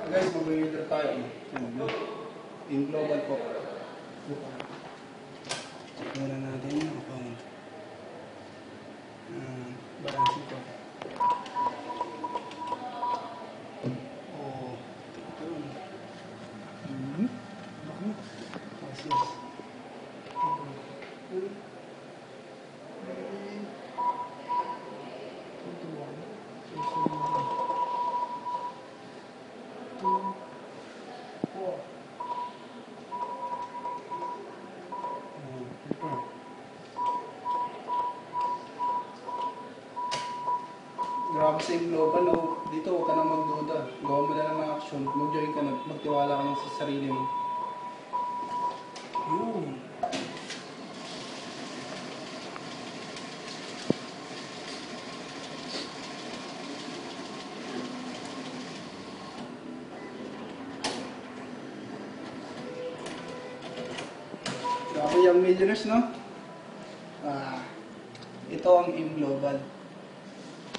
Guys, mag-withdraw tayo. In global po. Check muna natin yung account. Balance ito. Oh, ito. Yes. Grabe sa global, no? Dito huwag ka na magduda. Gawa mo na lang ng action. Mag-join ka na. Magtiwala ka lang sa sarili mo. Yun. Grabe yung millionaires, no? Ito ang M Global.